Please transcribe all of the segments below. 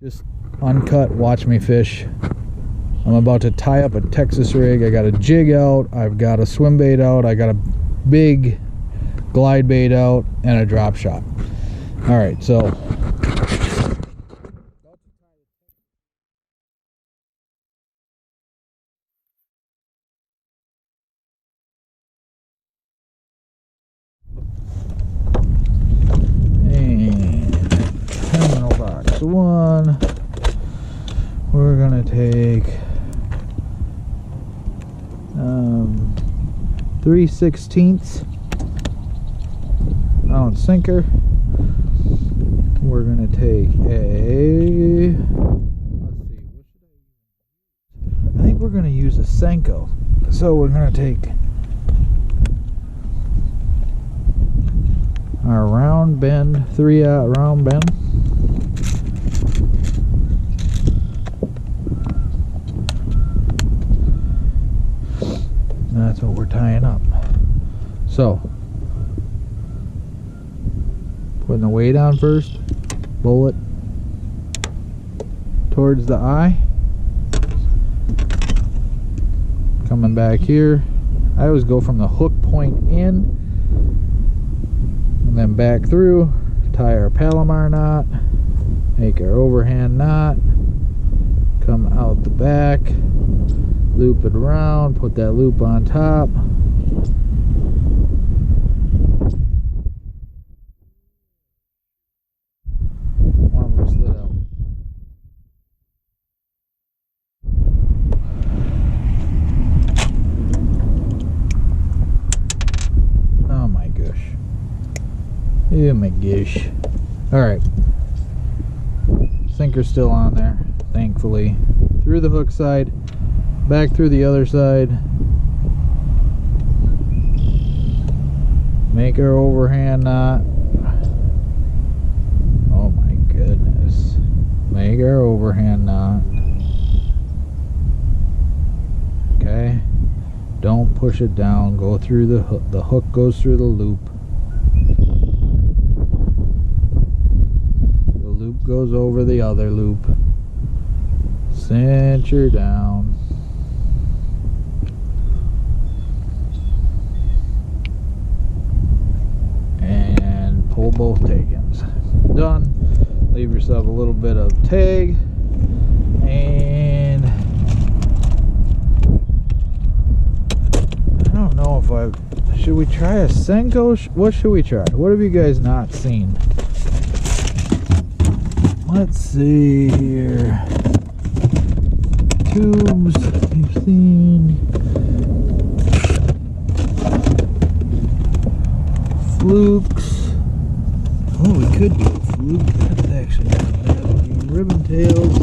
Just uncut, watch me fish. I'm about to tie up a Texas rig. I got a jig out, I've got a swim bait out, I got a big glide bait out, and a drop shot. Alright, so and terminal box 1. We're gonna take 3/16 ounce sinker. We're gonna take a, let's see, what should I use? I think we're gonna use a Senko. So we're gonna take our round bend, 3/0 round bend. That's what we're tying up. So, putting the weight on first, bullet towards the eye, coming back here. I always go from the hook point in and then back through, tie our Palomar knot, make our overhand knot, come out the back, loop it around, put that loop on top. One of them slid out. Oh my gosh. Oh my gosh. Alright. Sinker's still on there, thankfully. Through the hook side, back through the other side, make our overhand knot. Oh my goodness, make our overhand knot. Okay, don't push it down, go through the hook. The hook goes through the loop, the loop goes over the other loop, cinch her down. Pull both tag-ins. Done. Leave yourself a little bit of tag, and I don't know if should we try a Senko? What should we try? What have you guys not seen? Let's see here. Tubes you've seen. Flukes. Oh, we could do a fluke. That's actually not bad. Ribbon tails,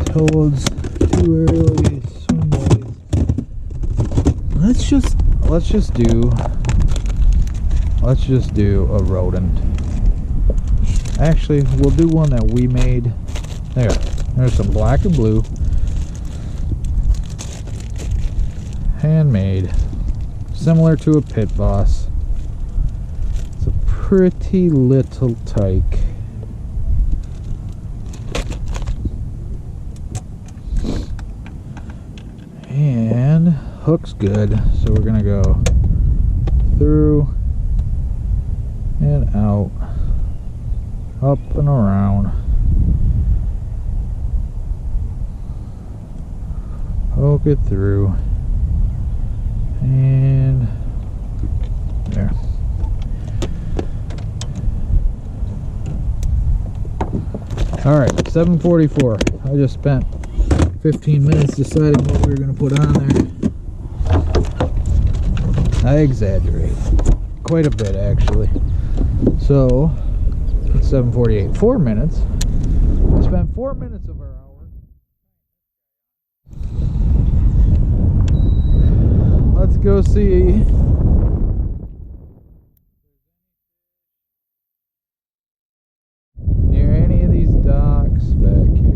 toads, too early, swim baits. Let's just do a rodent. Actually, we'll do one that we made. There's some black and blue, handmade, similar to a pit boss. Pretty little tyke. And hook's good, so we're gonna go through and out, up and around, poke it through, and there. Alright, 7:44. I just spent 15 minutes deciding what we were going to put on there. I exaggerate. Quite a bit, actually. So, it's 7:48. 4 minutes. I spent 4 minutes of our hour. Let's go see docks back here.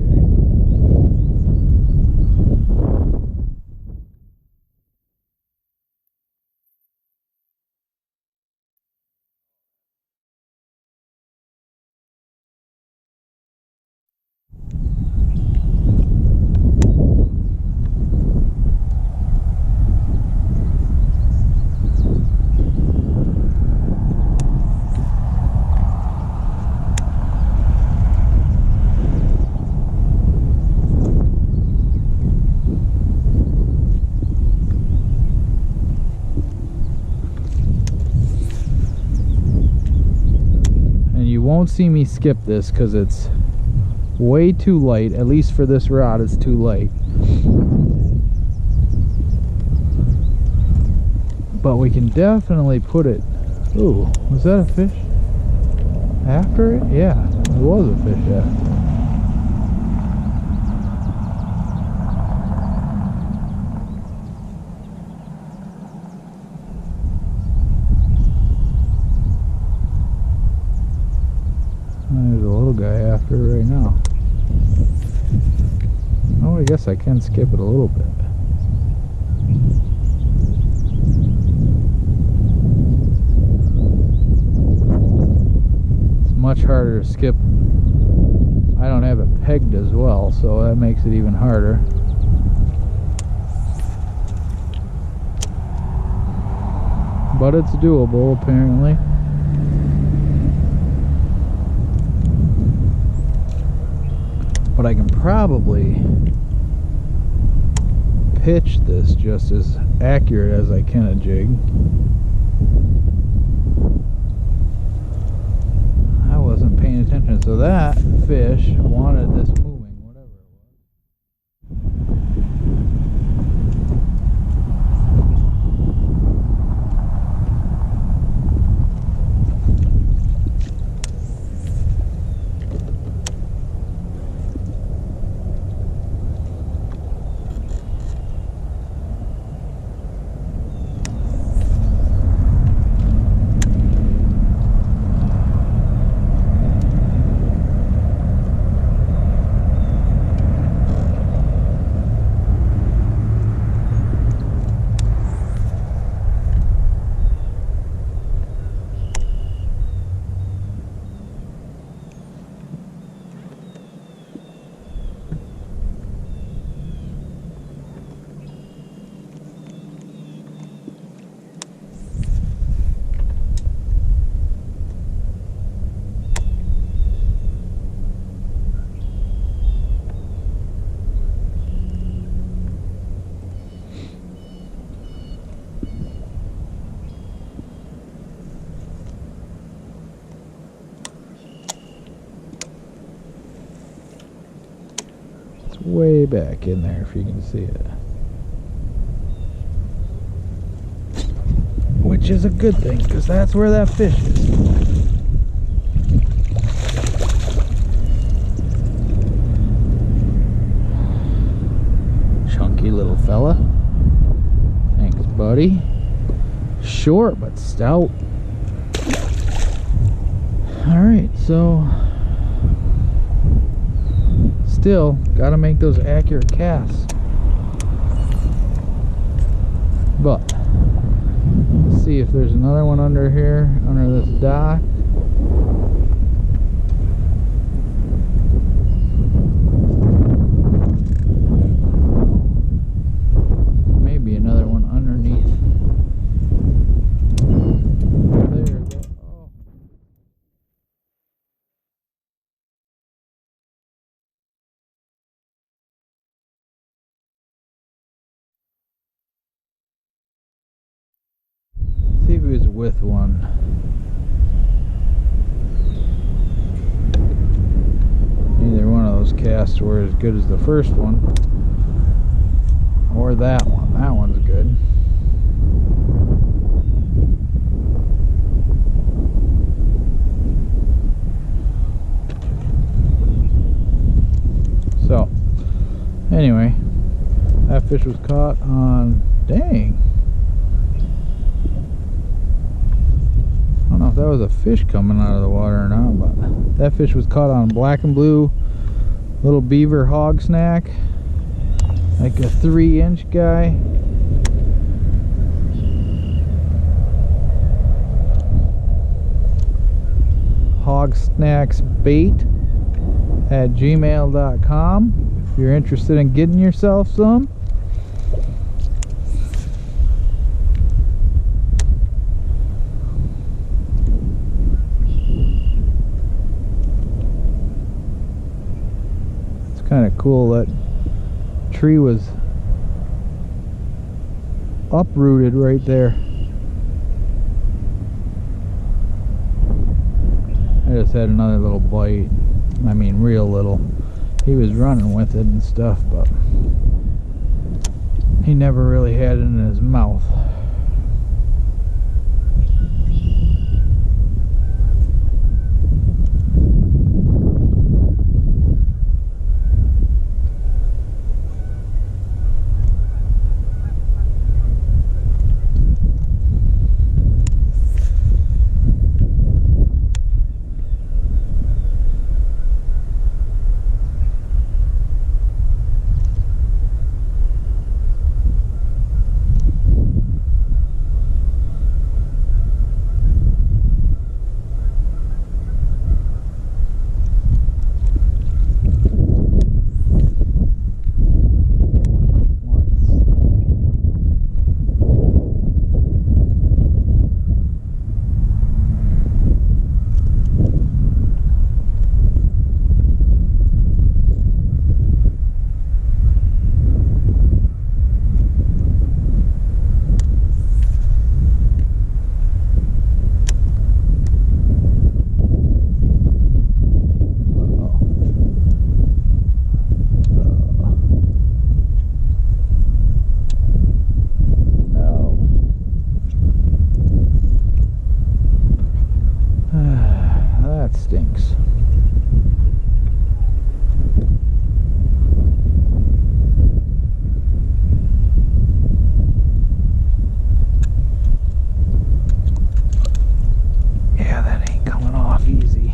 won't see me skip this because it's way too light. At least for this rod, it's too light. But we can definitely put it. Ooh, was that a fish? After it? Yeah, it was a fish, yeah. There's a little guy after it right now. Oh, I guess I can skip it a little bit. It's much harder to skip. I don't have it pegged as well, so that makes it even harder. But it's doable, apparently. But I can probably pitch this just as accurate as I can a jig. I wasn't paying attention, so that fish wanted this moving, whatever it way back in there if you can see it, which is a good thing because that's where that fish is. Chunky little fella. Thanks, buddy. Short but stout. Alright, so still gotta make those accurate casts. But let's see if there's another one under here, under this dock. Maybe another one underneath. There we go. Oh. See if he was with one. Either one of those casts were as good as the first one, or that one. That one's good. So, anyway, that fish was caught on, dang. I don't know if that was a fish coming out of the water or not, but that fish was caught on black and blue little beaver hog snack, like a 3-inch guy. hogsnacksbait@gmail.com if you're interested in getting yourself some. Kind of cool that tree was uprooted right there. I just had another little bite. I mean, real little. He was running with it and stuff, but he never really had it in his mouth. Stinks. Yeah, that ain't coming off easy.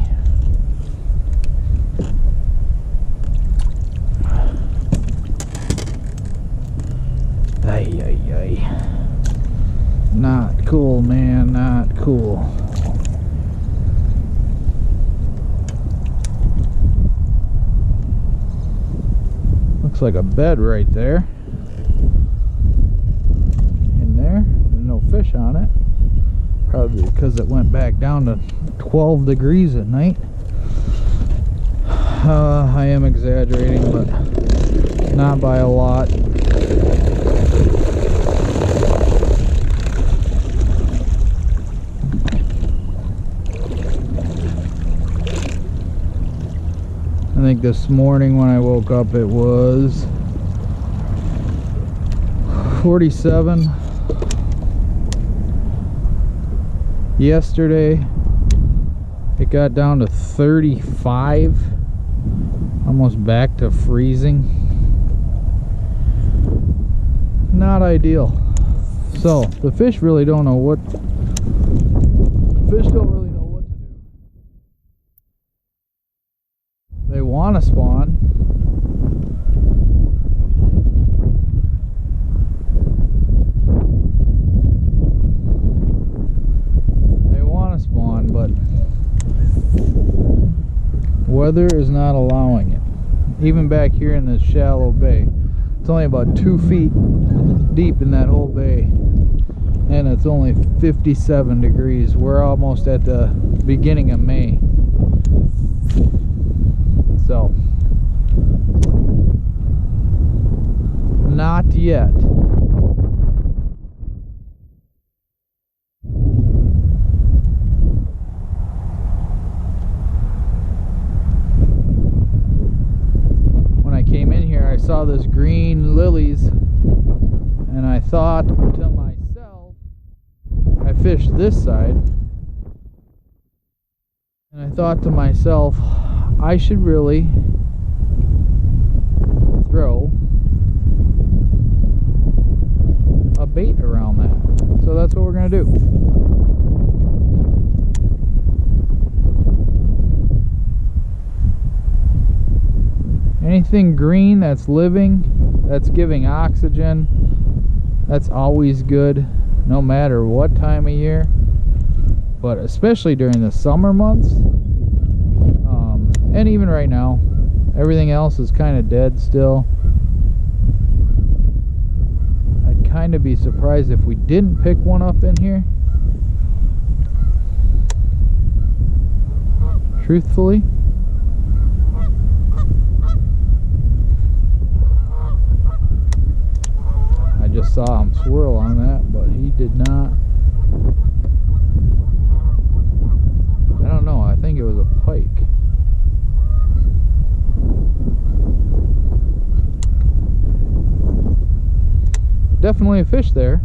Ay, ay, ay. Not cool, man, not cool. Looks like a bed right there. In there, there's no fish on it. Probably because it went back down to 12 degrees at night. I am exaggerating, but not by a lot. I think this morning when I woke up it was 47. Yesterday it got down to 35, almost back to freezing. Not ideal. So the fish really don't know what to do. They want to spawn. They want to spawn, but weather is not allowing it. Even back here in this shallow bay, it's only about 2 feet deep in that whole bay, and it's only 57 degrees. We're almost at the beginning of May. So, not yet. When I came in here, I saw this green lilies, and I thought to myself, I fished this side, and I thought to myself, I should really throw a bait around that. So that's what we're going to do. Anything green that's living, that's giving oxygen, that's always good, no matter what time of year. But especially during the summer months. And even right now, everything else is kind of dead still. I'd kind of be surprised if we didn't pick one up in here. Truthfully. I just saw him swirl on that, but he did not. I don't know, I think it was a pike. Definitely a fish there.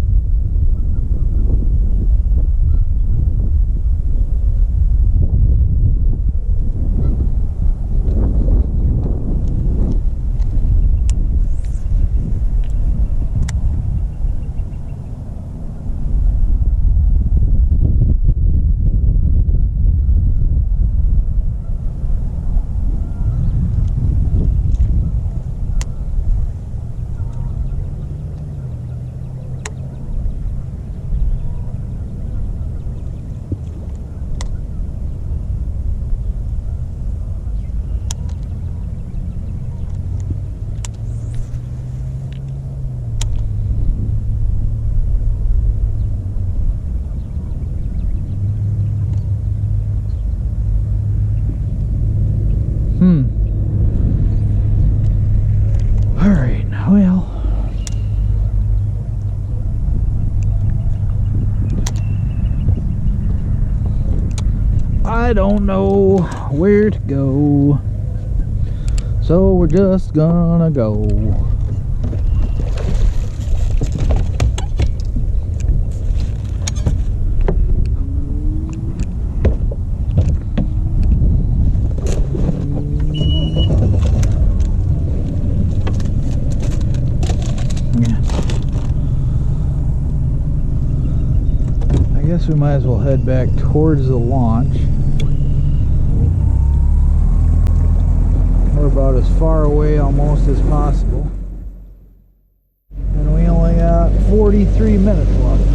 Alright, well, I don't know where to go, so we're just gonna go. I guess we might as well head back towards the launch. We're about as far away almost as possible. And we only got 43 minutes left.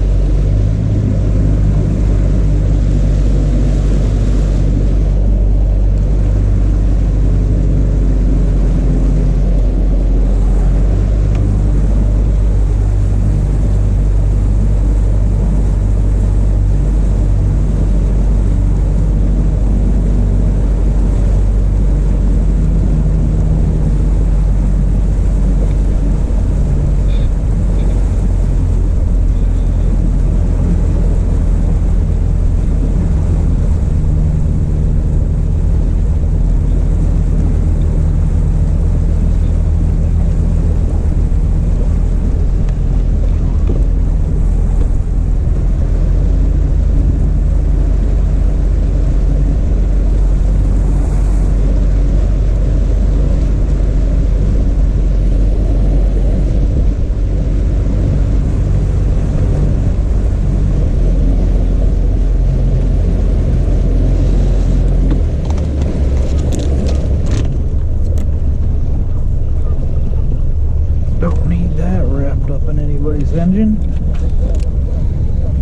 Engine,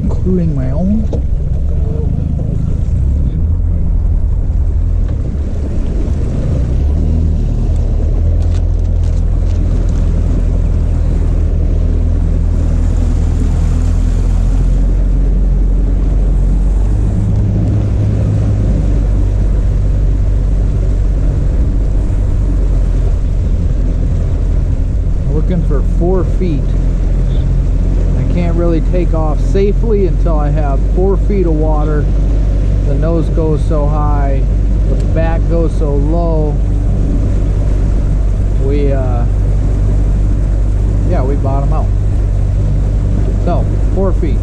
including my own. Looking for 4 feet. Can't really take off safely until I have 4 feet of water. The nose goes so high, the back goes so low. We bottom out. So 4 feet.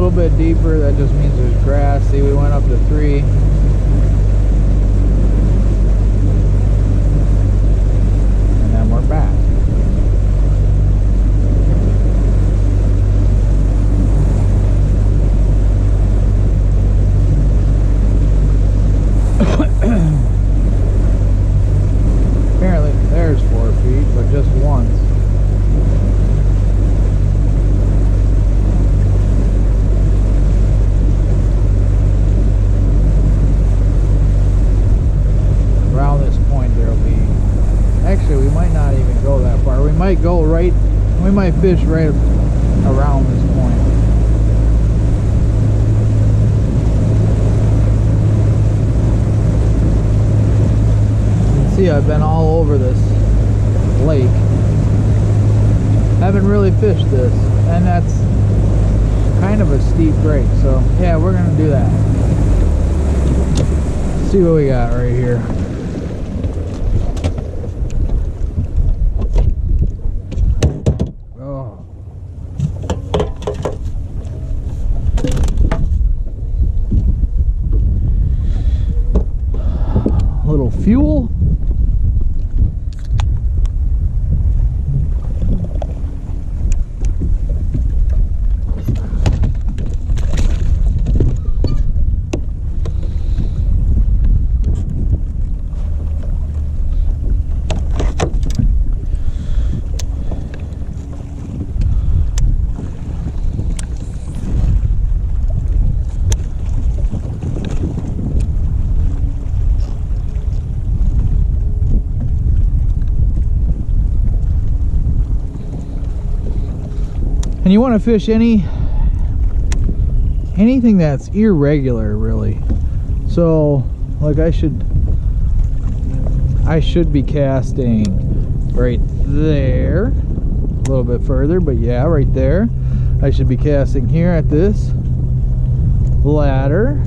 Bit deeper, that just means there's grass. See, we went up to 3. And then we're back. Apparently there's 4 feet, but just once. Actually, we we might not even go that far. We might go right, we might fish right around this point. You can see I've been all over this lake. Haven't really fished this, and that's kind of a steep grade, so yeah, we're gonna do that. Let's see what we got right here. Oh, a little fuel. And you want to fish anything that's irregular, really. So like I should be casting right there, a little bit further, but yeah, right there. I should be casting here at this ladder.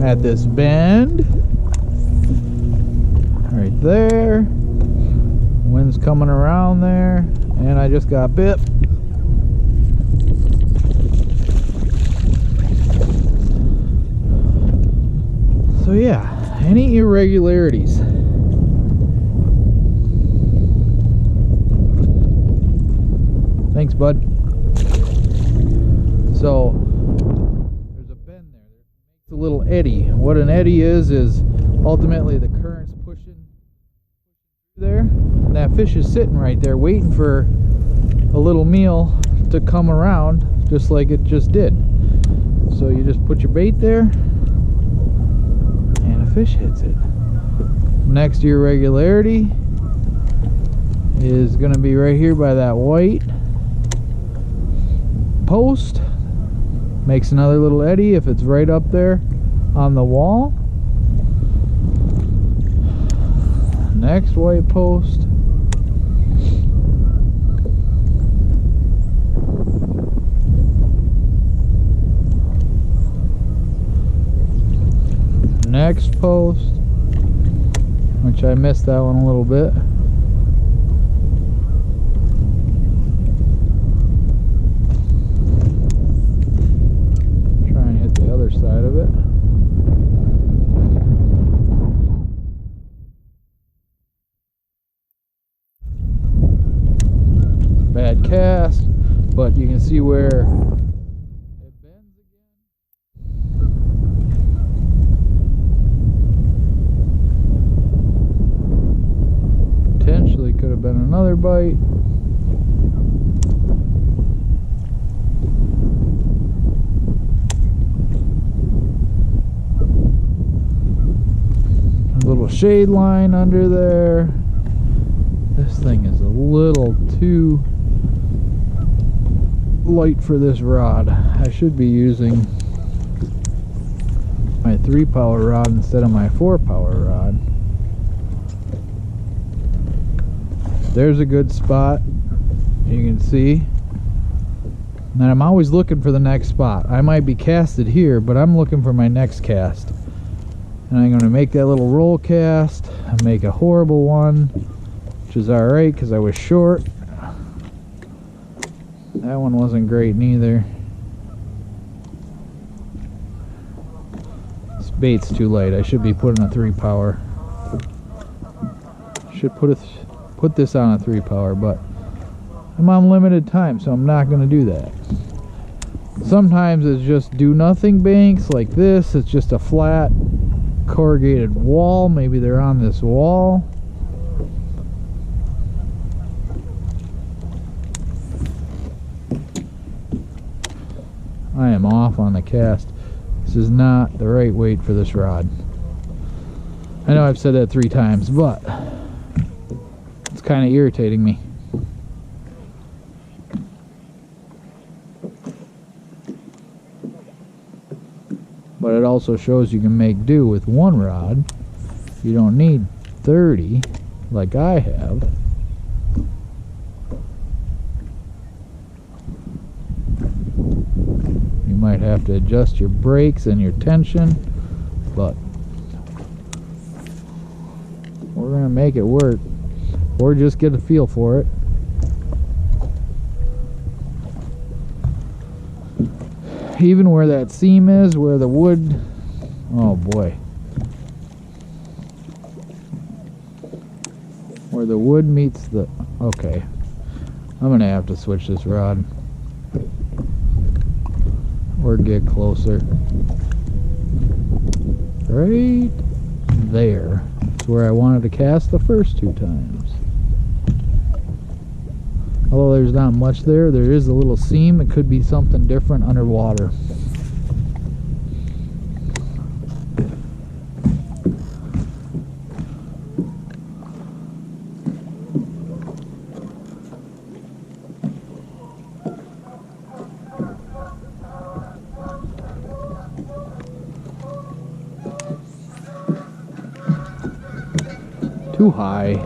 At this bend right there, wind's coming around there, and I just got bit. So yeah, any irregularities? Thanks, bud. So a little eddy. What an eddy is ultimately the current's pushing there, and that fish is sitting right there waiting for a little meal to come around, just like it just did. So you just put your bait there and a fish hits it. Next irregularity is going to be right here by that white post. Makes another little eddy if it's right up there on the wall. Next white post. Next post, which I missed that one a little bit. Side of it. Bad cast, but you can see where it bends again. Potentially could have been another bite. Little shade line under there. This thing is a little too light for this rod. I should be using my 3-power rod instead of my 4-power rod. There's a good spot, you can see. And I'm always looking for the next spot. I might be casted here, but I'm looking for my next cast. And I'm going to make that little roll cast and make a horrible one, which is alright because I was short. That one wasn't great neither. This bait's too light. I should be putting a 3-power. Should put this on a 3-power, but I'm on limited time, so I'm not going to do that. Sometimes it's just do nothing banks like this. It's just a flat corrugated wall. Maybe they're on this wall. I am off on the cast. This is not the right weight for this rod. I know I've said that 3 times, but it's kind of irritating me. But it also shows you can make do with 1 rod. You don't need 30 like I have. You might have to adjust your brakes and your tension, but we're gonna make it work, or just get a feel for it. Even where that seam is, where the wood, oh boy, where the wood meets the, okay, I'm gonna have to switch this rod or get closer. Right there. That's where I wanted to cast the first 2 times. Although there's not much there, there is a little seam. It could be something different underwater. Too high.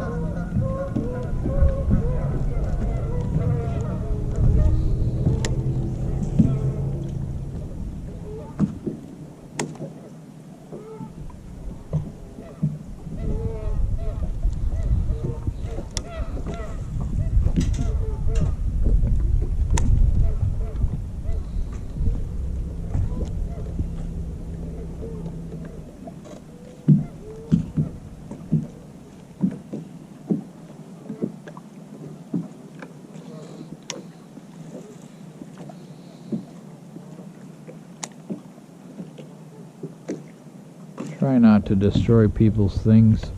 Try not to destroy people's things.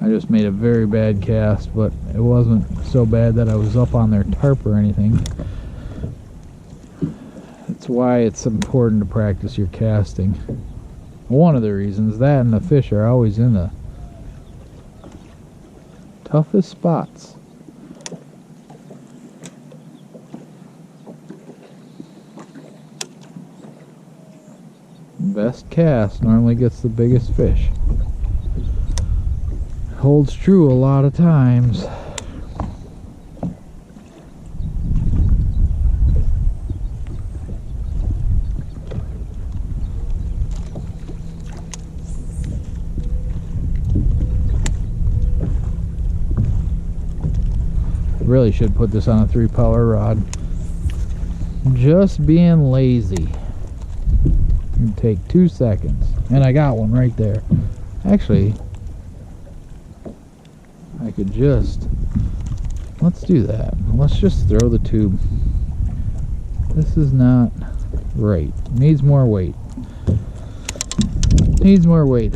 I just made a very bad cast, but it wasn't so bad that I was up on their tarp or anything. That's why it's important to practice your casting. One of the reasons, that and the fish are always in the toughest spots. Best cast normally gets the biggest fish. Holds true a lot of times. Really should put this on a 3-power rod. Just being lazy. It'd take 2 seconds. And I got one right there. Actually, I could just, let's do that. Let's just throw the tube. This is not right. Needs more weight. Needs more weight.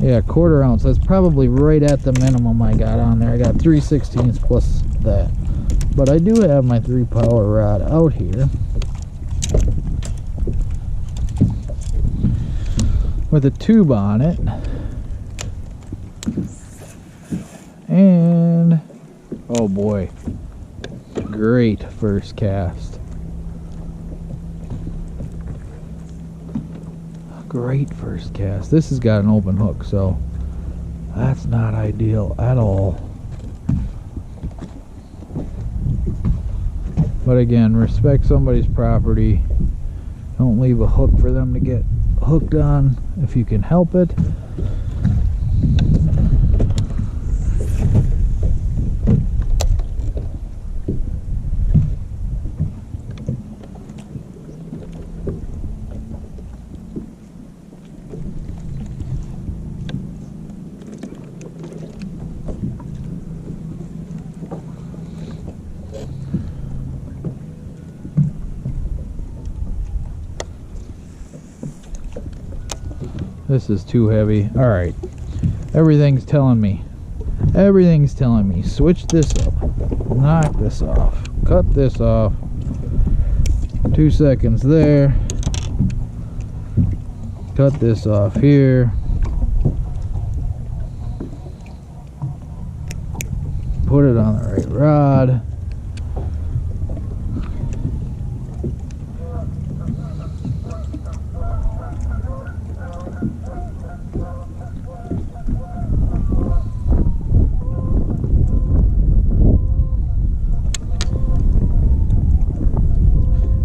Yeah, 1/4 ounce. That's probably right at the minimum I got on there. I got 3/16 plus that. But I do have my 3-power rod out here with a tube on it. And oh boy, great first cast. Great first cast. This has got an open hook, so that's not ideal at all. But again, respect somebody's property. Don't leave a hook for them to get hooked on if you can help it. This is too heavy. All right, everything's telling me switch this up, knock this off, cut this off. 2 seconds there. Cut this off here. Put it on the right rod.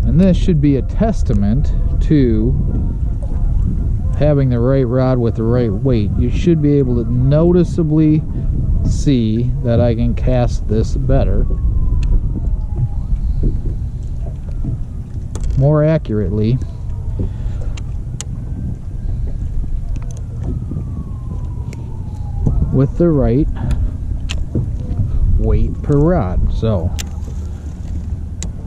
And this should be a testament to having the right rod with the right weight. You should be able to noticeably see that I can cast this better, more accurately, with the right weight per rod. So,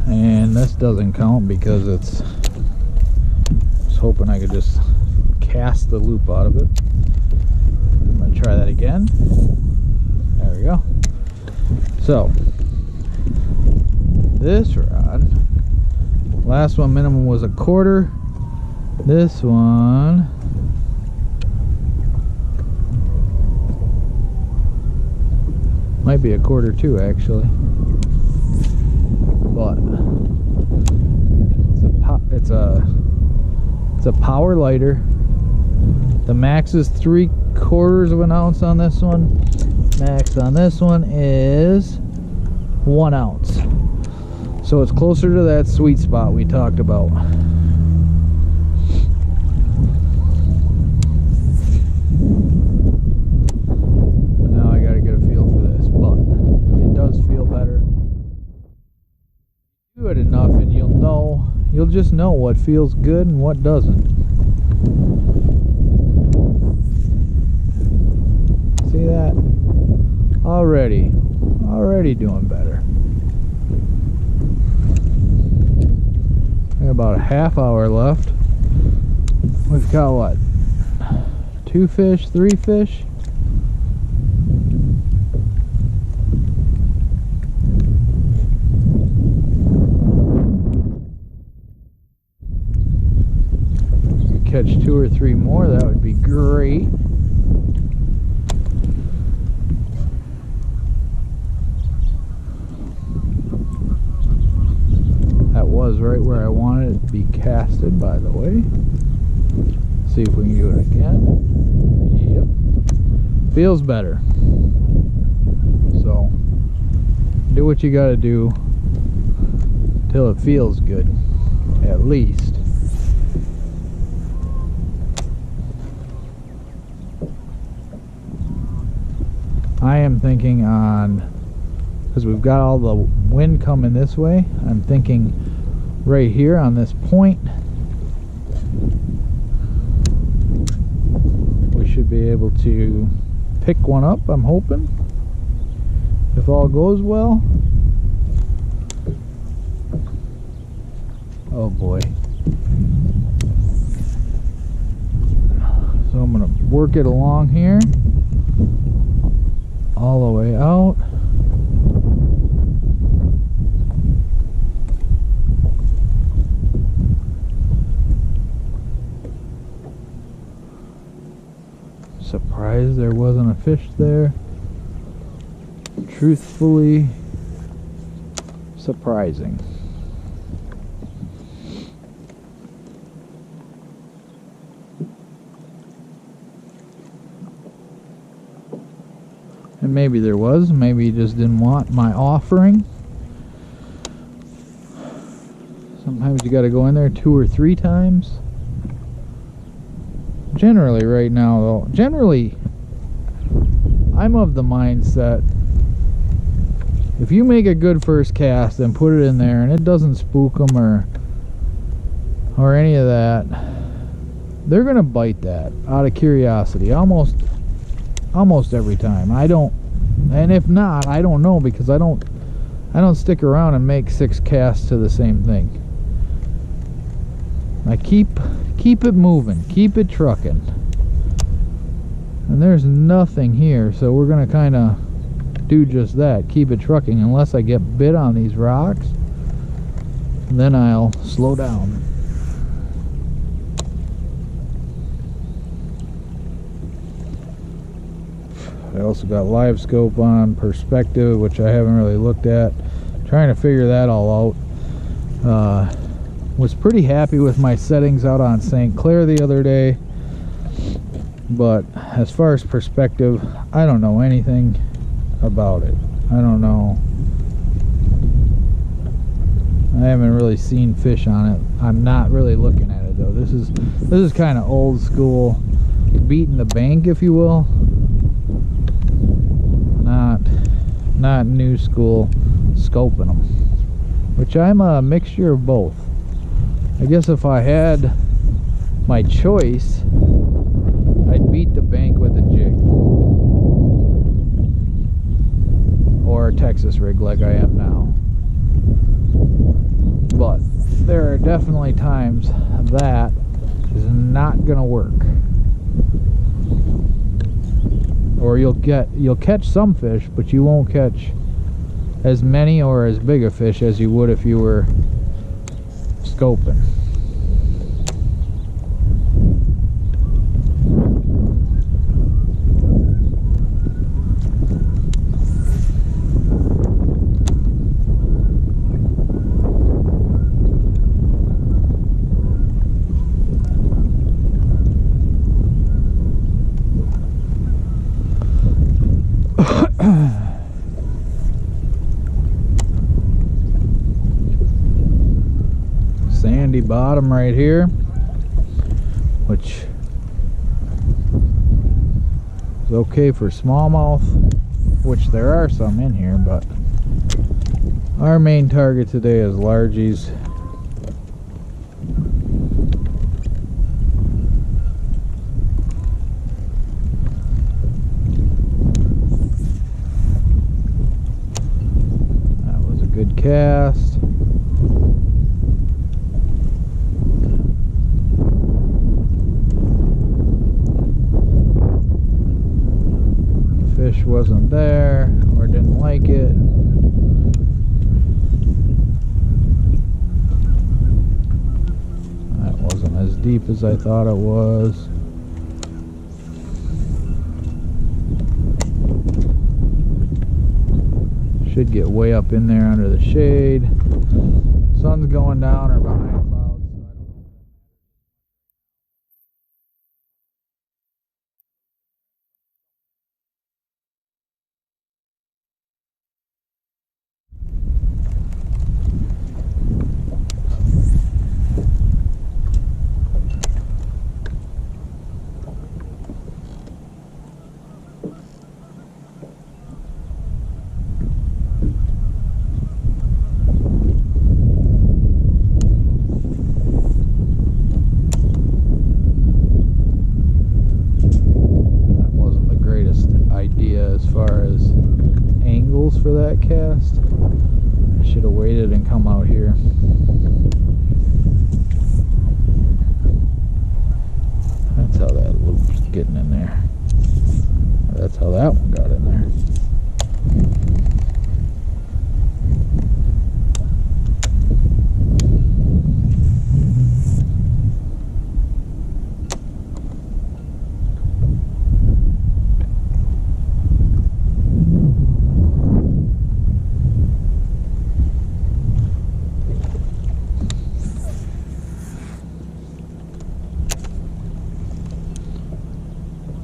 and this doesn't count because it's, I was hoping I could just cast the loop out of it. I'm going to try that again. There we go. So, this rod, last one minimum was 1/4. This one might be 1/4 too, actually. But it's a power lighter. The max is 3/4 of an ounce on this one. Max on this one is 1 ounce. So it's closer to that sweet spot we talked about. Now I gotta get a feel for this, but it does feel better. Do it enough and you'll just know what feels good and what doesn't. See that? Already doing better. We got about a half hour left. We've got what? 2 fish, 3 fish? If we could catch 2 or 3 more, that would be great. Was right where I wanted it to be casted, by the way. See if we can do it again. Yep. Feels better. So, do what you gotta do till it feels good, at least. I am thinking on, because we've got all the wind coming this way, I'm thinking right here on this point we should be able to pick one up, I'm hoping, if all goes well. Oh boy. So I'm gonna work it along here all the way out. Surprised there wasn't a fish there. Truthfully, surprising. And maybe there was, maybe he just didn't want my offering. Sometimes you gotta go in there 2 or 3 times. Generally right now though, I'm of the mindset, if you make a good first cast and put it in there and it doesn't spook them or any of that, they're gonna bite that out of curiosity almost every time. And if not, I don't know, because I don't stick around and make 6 casts to the same thing. I keep it moving, keep it trucking. And there's nothing here, so we're gonna kind of do just that, keep it trucking unless I get bit on these rocks. Then I'll slow down. I also got live scope on, perspective, which I haven't really looked at. Trying to figure that all out. Was pretty happy with my settings out on St. Clair the other day, but as far as perspective, I don't know anything about it. I don't know. I haven't really seen fish on it. I'm not really looking at it though. This is kind of old school, beating the bank, if you will. Not new school scoping them, which I'm a mixture of both. I guess if I had my choice, I'd beat the bank with a jig or a Texas rig like I am now. But there are definitely times that is not gonna work. Or you'll catch some fish, but you won't catch as many or as big a fish as you would if you were scoping. Sandy bottom right here, which is okay for smallmouth, which there are some in here, but our main target today is largies. That was a good cast. Fish wasn't there or didn't like it. That wasn't as deep as I thought it was. Should get way up in there under the shade. Sun's going down or behind clouds. As far as angles for that cast, I should have waited and come out here. That's how that loop's getting in there. That's how that one got in there.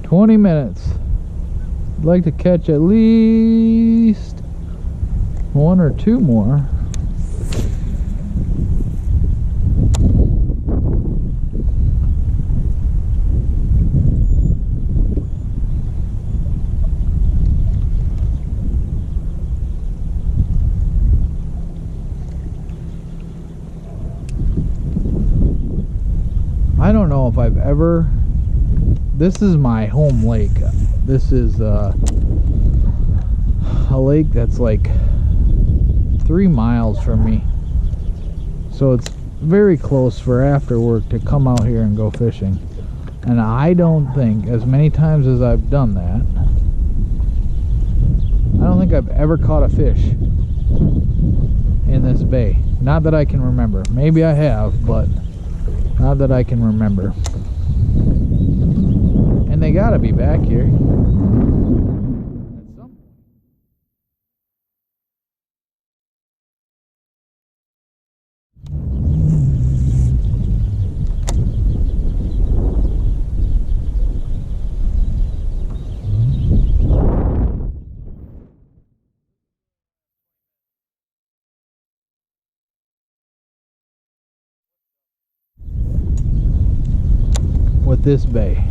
20 minutes. I'd like to catch at least one or two more. I don't know if I've ever... This is my home lake. This is a lake that's like 3 miles from me. So it's very close for after work to come out here and go fishing. And I don't think, as many times as I've done that, I don't think think I've ever caught a fish in this bay. Not that I can remember. Maybe I have, but not that I can remember. And they gotta be back here. With this bay.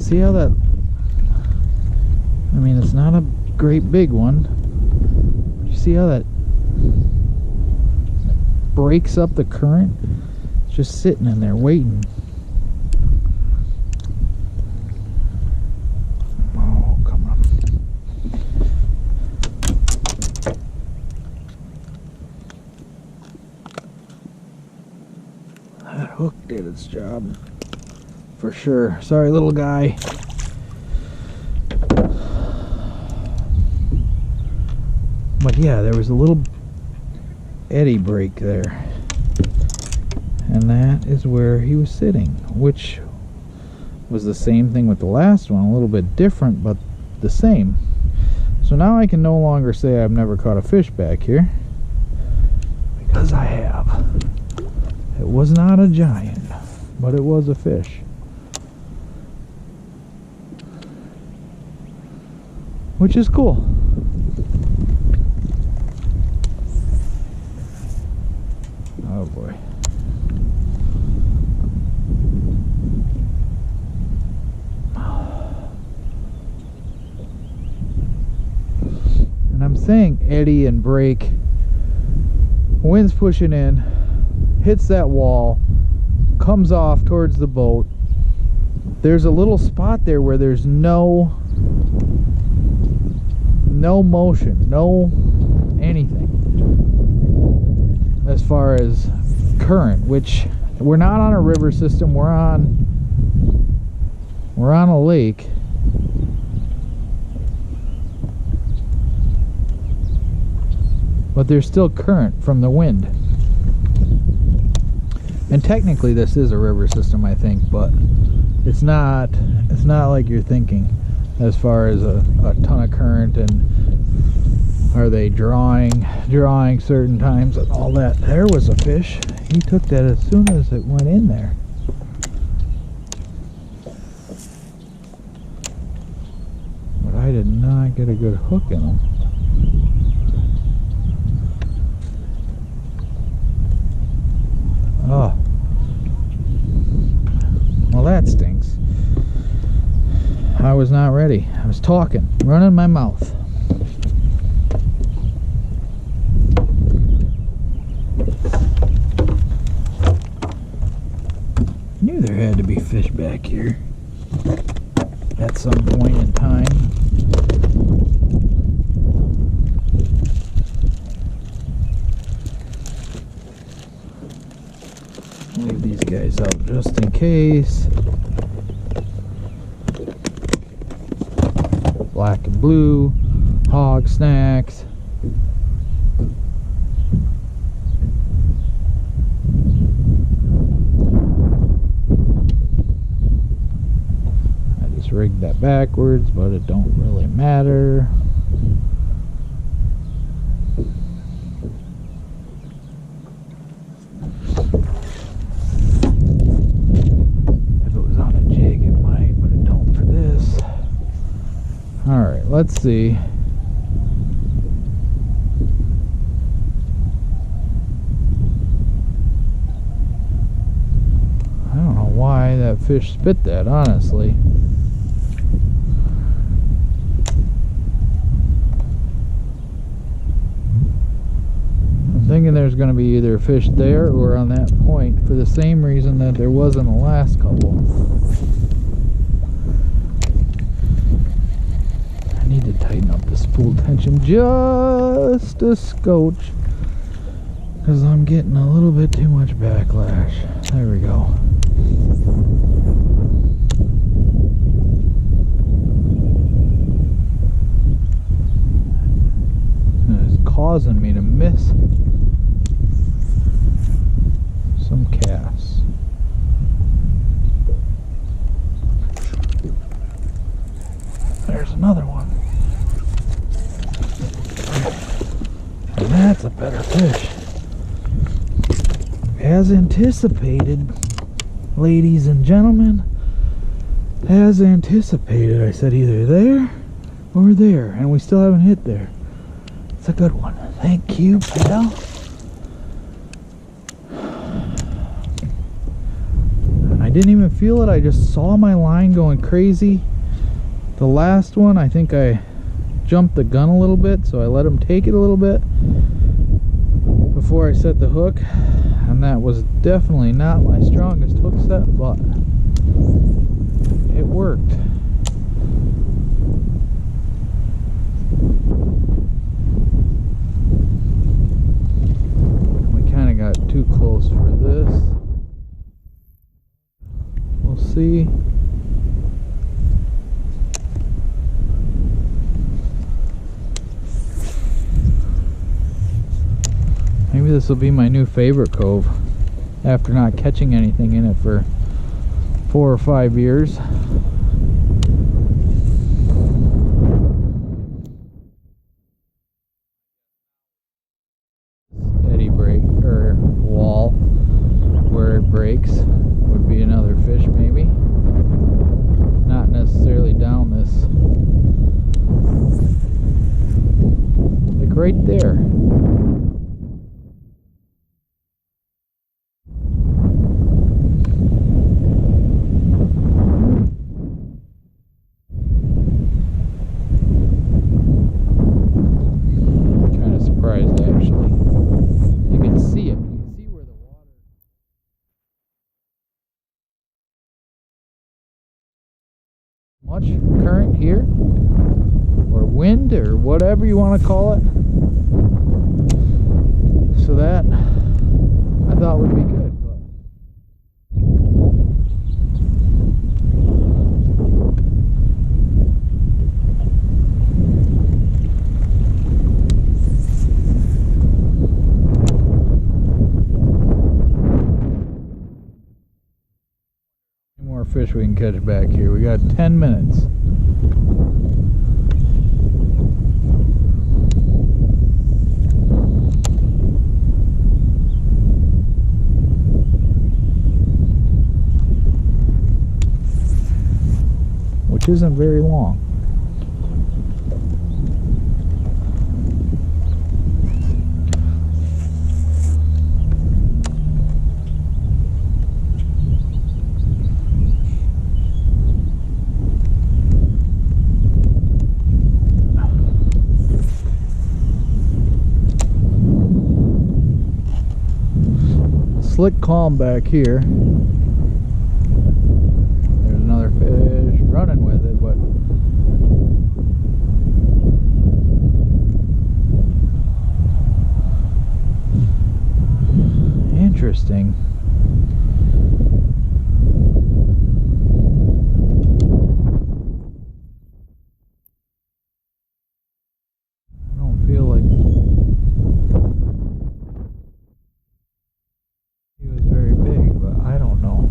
See how that, I mean, it's not a great big one. You see how that breaks up the current? It's just sitting in there waiting. Oh, come on. That hook did its job. For sure. Sorry, little guy. But yeah, there was a little eddy break there. And that is where he was sitting, which was the same thing with the last one. A little bit different, but the same. So now I can no longer say I've never caught a fish back here, because I have. It was not a giant, but it was a fish. Which is cool. Oh boy. And I'm saying eddy and break. Wind's pushing in, hits that wall, comes off towards the boat. There's a little spot there where there's no motion, no anything as far as current, which we're not on a river system, we're on a lake. But there's still current from the wind. And technically this is a river system, I think, but it's not like you're thinking as far as a ton of current and are they drawing certain times and all that. There was a fish. He took that as soon as it went in there. But I did not get a good hook in him. Oh. Well, that stinks. I was not ready. I was talking, running my mouth. Knew there had to be fish back here at some point in time. Leave these guys out just in case. Black and blue, hog snacks. rigged that backwards, but it don't really matter. If it was on a jig, it might, but it don't for this. Alright, let's see. I don't know why that fish spit that, honestly. I'm thinking there's going to be either a fish there or on that point for the same reason that there was in the last couple. I need to tighten up the spool tension just a scotch because I'm getting a little bit too much backlash. There we go. And it's causing me to miss some casts. There's another one. And that's a better fish. As anticipated, ladies and gentlemen, as anticipated, I said either there or there, and we still haven't hit there. It's a good one. Thank you, pal. I didn't even feel it. I just saw my line going crazy. The last one, I think I jumped the gun a little bit, so I let him take it a little bit before I set the hook, and that was definitely not my strongest hook set, but it worked. We kind of got too close for this. We'll see. Maybe this will be my new favorite cove after not catching anything in it for 4 or 5 years. Steady break or wall where it breaks would be another fish, maybe. Not necessarily down this. Like right there. Much current here, or wind, or whatever you want to call it, so that I thought would be good. More fish we can catch back here. We got 10 minutes. Which isn't very long. Slick calm back here. There's another fish running with it, but interesting. I don't feel like he was very big, but I don't know.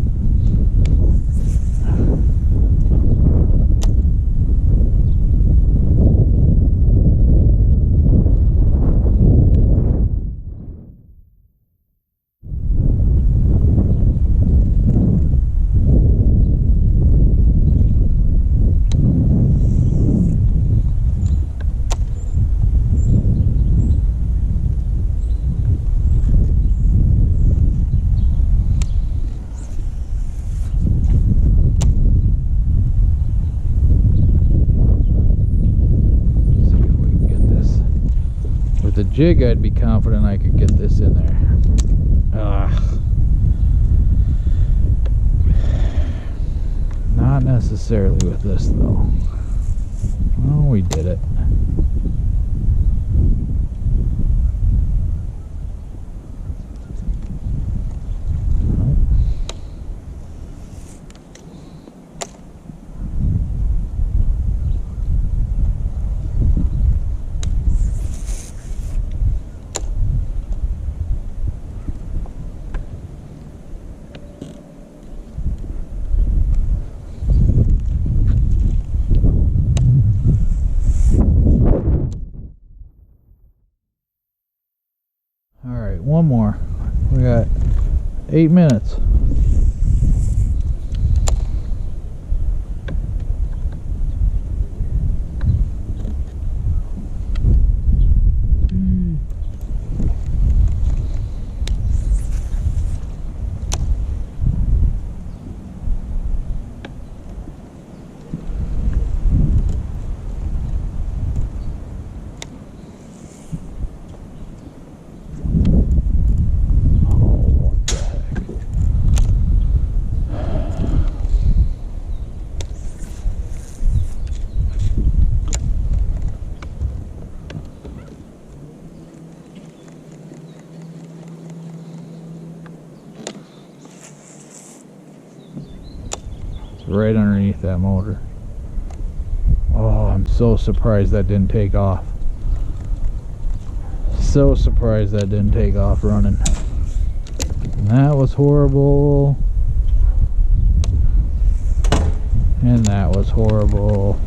the jig, I'd be confident I could get this in there. Not necessarily with this though. Oh, we did it. Alright, one more. We got 8 minutes. Right underneath that motor. Oh, I'm so surprised that didn't take off. So surprised that didn't take off running. And that was horrible. And that was horrible.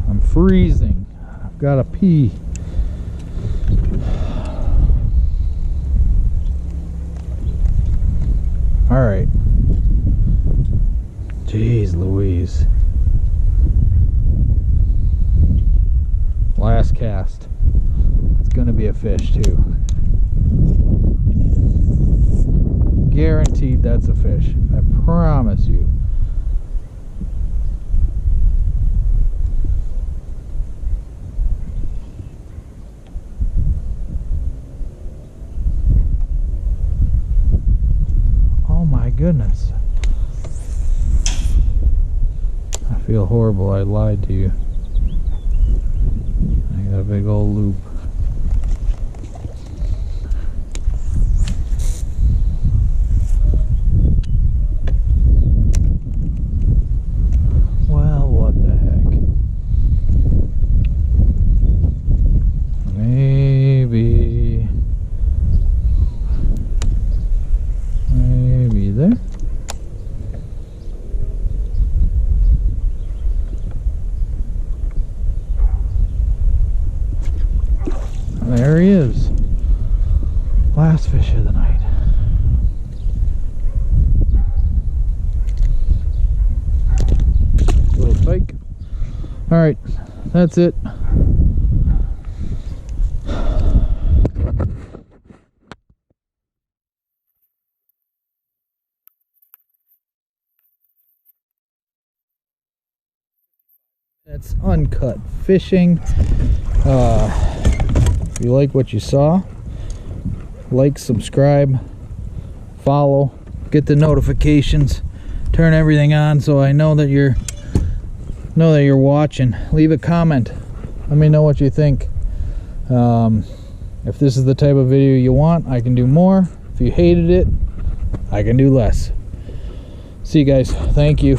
I'm freezing. I've got to pee. Alright. Jeez Louise. Last cast. It's gonna be a fish too. Guaranteed that's a fish. I promise you. Goodness. I feel horrible. I lied to you. I got a big old loop. Well, what the heck? Maybe there. There he is. Last fish of the night. Little pike. Alright, that's it. That's uncut fishing. If you like what you saw, like, subscribe, follow, get the notifications, turn everything on so I know that you're watching. Leave a comment. Let me know what you think. If this is the type of video you want, I can do more. If you hated it, I can do less. See you guys. Thank you.